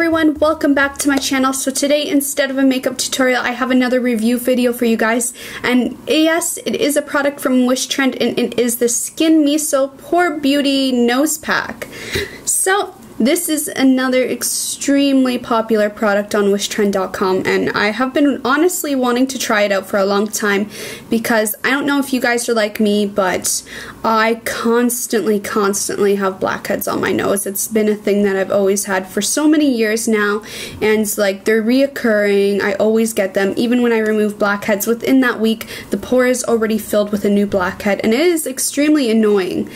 everyone, welcome back to my channel. So today, instead of a makeup tutorial, I have another review video for you guys. And yes, it is a product from Wishtrend, and it is the Skinmiso Pore Beauty Nose Pack. So this is another extremely popular product on wishtrend.com, and I have been honestly wanting to try it out for a long time because I don't know if you guys are like me, but I constantly have blackheads on my nose. It's been a thing that I've always had for so many years now, and like they're reoccurring. I always get them. Even when I remove blackheads, within that week, the pore is already filled with a new blackhead, and it is extremely annoying.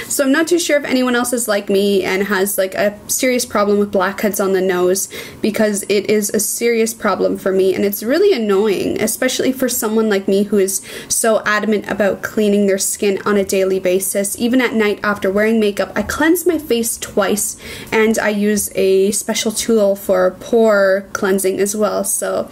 So I'm not too sure if anyone else is like me and has like a serious problem with blackheads on the nose, because it is a serious problem for me, and it's really annoying, especially for someone like me who is so adamant about cleaning their skin on a daily basis. Even at night after wearing makeup, I cleanse my face twice, and I use a special tool for pore cleansing as well, so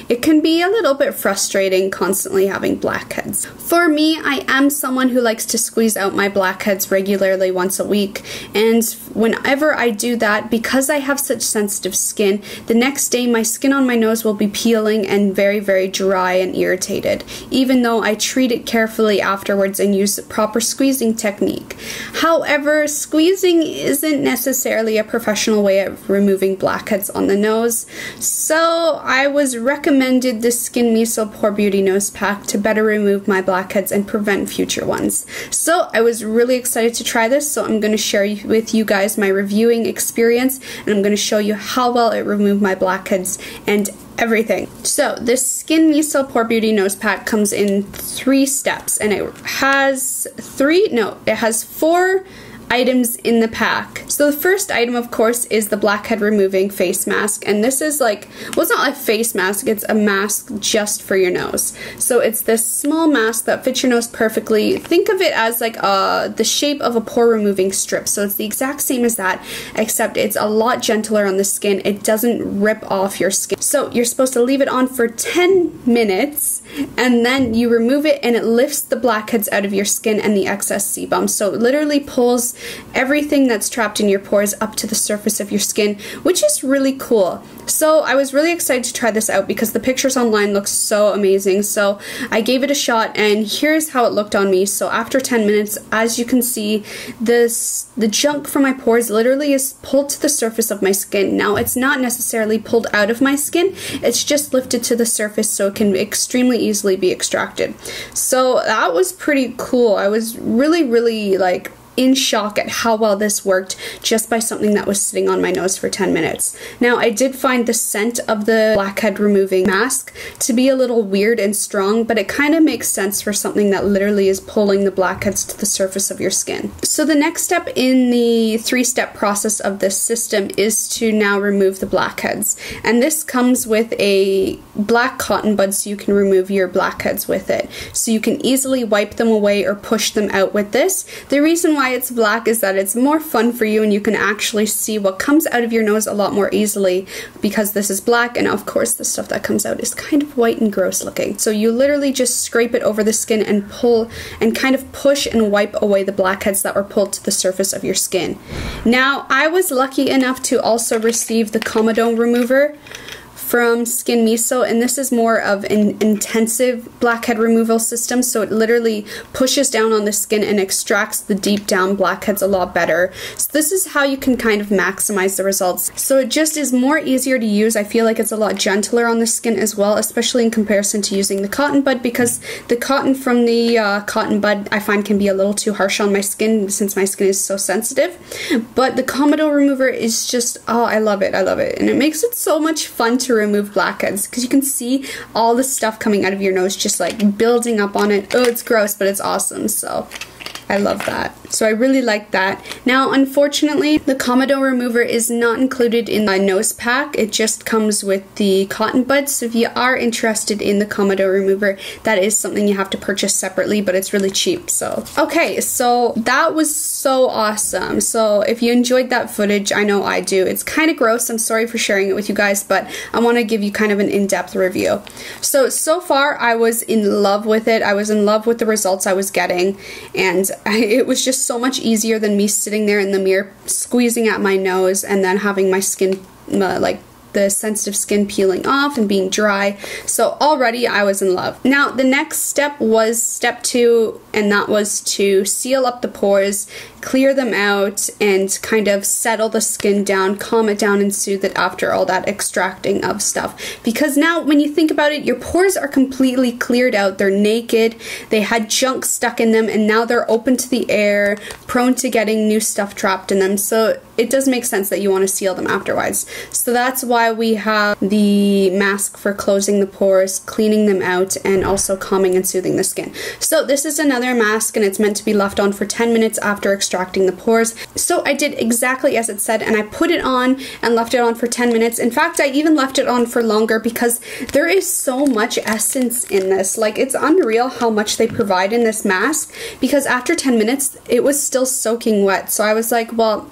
it can be a little bit frustrating constantly having blackheads. For me, I am someone who likes to squeeze out my blackheads regularly once a week, and whenever I do that, because I have such sensitive skin, the next day my skin on my nose will be peeling and very dry and irritated, even though I treat it carefully afterwards and use the proper squeezing technique. However, squeezing isn't necessarily a professional way of removing blackheads on the nose, so I was recommended the Skinmiso Pore Beauty Nose Pack to better remove my blackheads and prevent future ones. So I was really excited to try this, so I'm going to share with you guys my reviewing experience, and I'm going to show you how well it removed my blackheads and everything. So this Skinmiso Pore Beauty Nose Pack comes in 3 steps, and it has 4 items in the pack. So the first item, of course, is the blackhead removing face mask, and this is like, well, it's not a face mask, it's a mask just for your nose. So it's this small mask that fits your nose perfectly. Think of it as like the shape of a pore removing strip, so it's the exact same as that, except it's a lot gentler on the skin. It doesn't rip off your skin. So you're supposed to leave it on for 10 minutes, and then you remove it, and it lifts the blackheads out of your skin and the excess sebum. So it literally pulls everything that's trapped in your pores up to the surface of your skin, which is really cool. So I was really excited to try this out because the pictures online look so amazing. So I gave it a shot, and here's how it looked on me. So after 10 minutes, as you can see, the junk from my pores literally is pulled to the surface of my skin. Now, it's not necessarily pulled out of my skin, it's just lifted to the surface so it can extremely easily be extracted. So that was pretty cool. I was really like in shock at how well this worked just by something that was sitting on my nose for 10 minutes. Now, I did find the scent of the blackhead removing mask to be a little weird and strong, but it kind of makes sense for something that literally is pulling the blackheads to the surface of your skin. So the next step in the 3-step process of this system is to now remove the blackheads, and this comes with a black cotton bud so you can remove your blackheads with it. So you can easily wipe them away or push them out with this. The reason why it's black is that it's more fun for you, and you can actually see what comes out of your nose a lot more easily because this is black, and of course the stuff that comes out is kind of white and gross looking. So you literally just scrape it over the skin and pull and kind of push and wipe away the blackheads that were pulled to the surface of your skin. Now, I was lucky enough to also receive the COMODO remover from Skinmiso, and this is more of an intensive blackhead removal system, so it literally pushes down on the skin and extracts the deep down blackheads a lot better. So this is how you can kind of maximize the results. So it just is more easier to use. I feel like it's a lot gentler on the skin as well, especially in comparison to using the cotton bud, because the cotton from the cotton bud I find can be a little too harsh on my skin since my skin is so sensitive. But the COMODO remover is just, oh, I love it, and it makes it so much fun to remove blackheads because you can see all the stuff coming out of your nose just like building up on it. Oh, it's gross, but it's awesome. So I love that. So I really like that. Now, unfortunately, the COMODO remover is not included in the nose pack. It just comes with the cotton buds. So if you are interested in the COMODO remover, that is something you have to purchase separately, but it's really cheap. So, okay, so that was so awesome. So if you enjoyed that footage, I know I do. It's kind of gross. I'm sorry for sharing it with you guys, but I want to give you kind of an in-depth review. So far, I was in love with it. I was in love with the results I was getting, and it was just so much easier than me sitting there in the mirror squeezing at my nose and then having my skin like the sensitive skin peeling off and being dry. So already I was in love. Now the next step was step 2, and that was to seal up the pores, clear them out, and kind of settle the skin down, calm it down, and soothe it after all that extracting of stuff. Because now when you think about it, your pores are completely cleared out. They're naked, they had junk stuck in them, and now they're open to the air, prone to getting new stuff trapped in them. So it does make sense that you want to seal them afterwards. So that's why we have the mask for closing the pores, cleaning them out, and also calming and soothing the skin. So this is another mask, and it's meant to be left on for 10 minutes after extracting the pores. So I did exactly as it said, and I put it on and left it on for 10 minutes. In fact, I even left it on for longer because there is so much essence in this. Like, it's unreal how much they provide in this mask, because after 10 minutes it was still soaking wet. So I was like, well,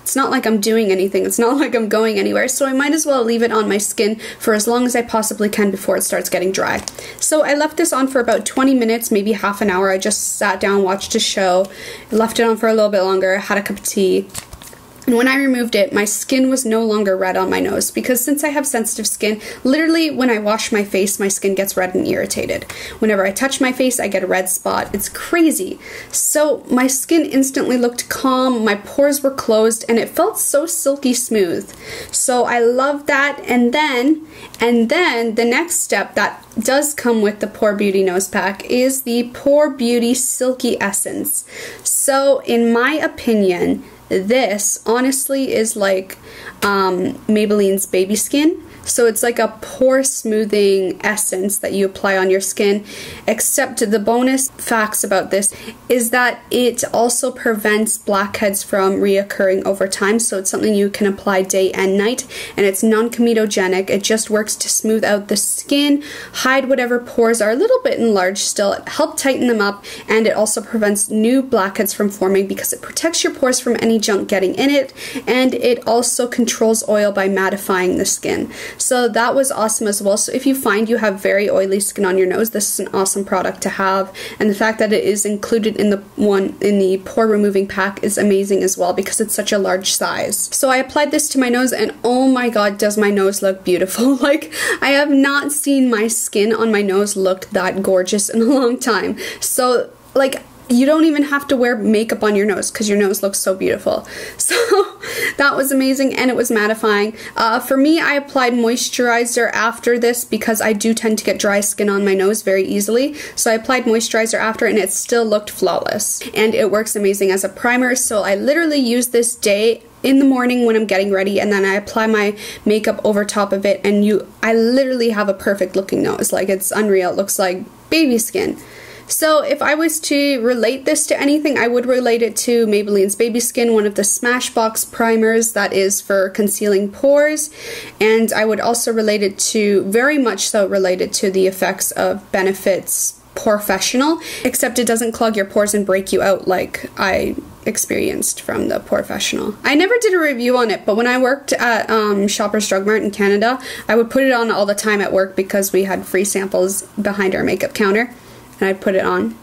it's not like I'm doing anything, it's not like I'm going anywhere, so I might as well leave it on my skin for as long as I possibly can before it starts getting dry. So I left this on for about 20 minutes, maybe half an hour. I just sat down, watched a show, left it on for a little bit longer, had a cup of tea. And when I removed it, my skin was no longer red on my nose, because since I have sensitive skin, literally when I wash my face, my skin gets red and irritated. Whenever I touch my face, I get a red spot. It's crazy. So my skin instantly looked calm, my pores were closed, and it felt so silky smooth. So I love that. And then the next step that does come with the Pore Beauty nose pack is the Pore Beauty Silky Essence. So in my opinion, this honestly is like Maybelline's Baby Skin. So it's like a pore smoothing essence that you apply on your skin, except the bonus facts about this is that it also prevents blackheads from reoccurring over time. So it's something you can apply day and night, and it's non-comedogenic. It just works to smooth out the skin, hide whatever pores are a little bit enlarged still, help tighten them up, and it also prevents new blackheads from forming because it protects your pores from any junk getting in it, and it also controls oil by mattifying the skin. So that was awesome as well. So if you find you have very oily skin on your nose, this is an awesome product to have. And the fact that it is included in the pore removing pack is amazing as well, because it's such a large size. So I applied this to my nose, and oh my god, does my nose look beautiful. Like, I have not seen my skin on my nose look that gorgeous in a long time. So like, you don't even have to wear makeup on your nose because your nose looks so beautiful. So that was amazing, and it was mattifying. For me, I applied moisturizer after this because I do tend to get dry skin on my nose very easily. So I applied moisturizer after, and it still looked flawless. And it works amazing as a primer. So I literally use this day in the morning when I'm getting ready, and then I apply my makeup over top of it, and I literally have a perfect looking nose. Like, it's unreal. It looks like baby skin. So if I was to relate this to anything, I would relate it to Maybelline's Baby Skin, one of the Smashbox primers that is for concealing pores. And I would also relate it to, very much so related to the effects of Benefit's Porefessional, except it doesn't clog your pores and break you out like I experienced from the Porefessional. I never did a review on it, but when I worked at Shoppers Drug Mart in Canada, I would put it on all the time at work because we had free samples behind our makeup counter. And I put it on,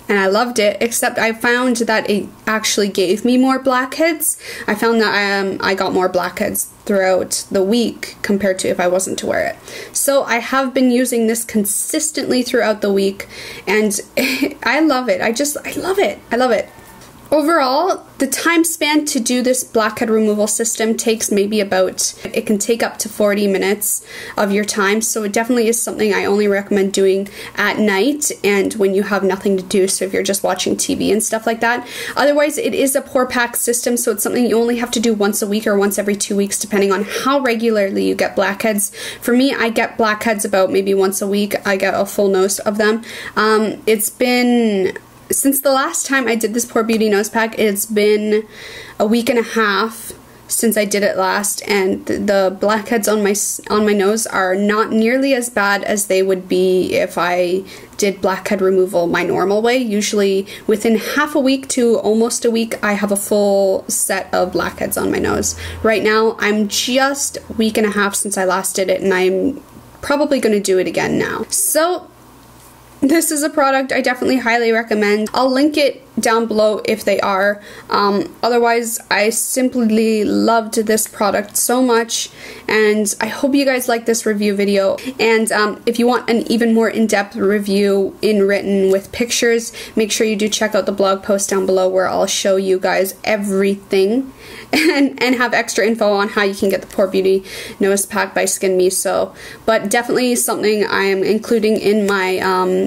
and I loved it, except I found that it actually gave me more blackheads. I found that I got more blackheads throughout the week compared to if I wasn't to wear it. So I have been using this consistently throughout the week, and I love it. I love it. I love it. Overall, the time span to do this blackhead removal system takes maybe it can take up to 40 minutes of your time, so it definitely is something I only recommend doing at night and when you have nothing to do, so if you're just watching TV and stuff like that. Otherwise, it is a pore pack system, so it's something you only have to do once a week or once every 2 weeks, depending on how regularly you get blackheads. For me, I get blackheads about maybe once a week. I get a full nose of them. It's been... Since the last time I did this Pore Beauty nose pack, it's been a week and a half since I did it last, and the blackheads on my nose are not nearly as bad as they would be if I did blackhead removal my normal way. Usually within half a week to almost a week, I have a full set of blackheads on my nose. Right now, I'm just a week and a half since I last did it, and I'm probably going to do it again now. So this is a product I definitely highly recommend. I'll link it down below if they are. Otherwise, I simply loved this product so much, and I hope you guys like this review video. And if you want an even more in-depth review in written with pictures, make sure you do check out the blog post down below where I'll show you guys everything and have extra info on how you can get the Pore Beauty Nose Pack by Skinmiso. But definitely something I am including in my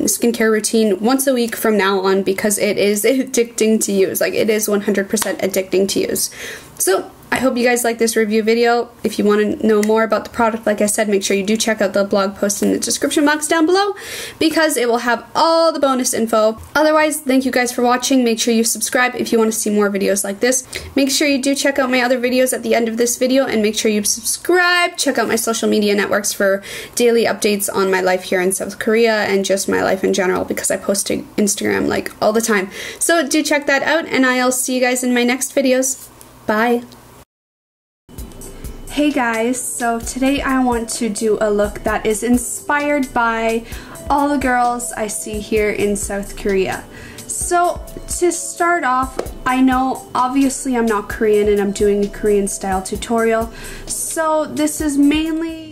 skincare routine once a week from now on, because it is addicting to use. Like, it is 100% addicting to use. So I hope you guys like this review video. If you want to know more about the product, like I said, make sure you do check out the blog post in the description box down below, because it will have all the bonus info. Otherwise, thank you guys for watching. Make sure you subscribe if you want to see more videos like this. Make sure you do check out my other videos at the end of this video, and make sure you subscribe. Check out my social media networks for daily updates on my life here in South Korea and just my life in general, because I post to Instagram like all the time. So do check that out, and I'll see you guys in my next videos. Bye. Hey guys, so today I want to do a look that is inspired by all the girls I see here in South Korea. So to start off, I know obviously I'm not Korean and I'm doing a Korean style tutorial, so this is mainly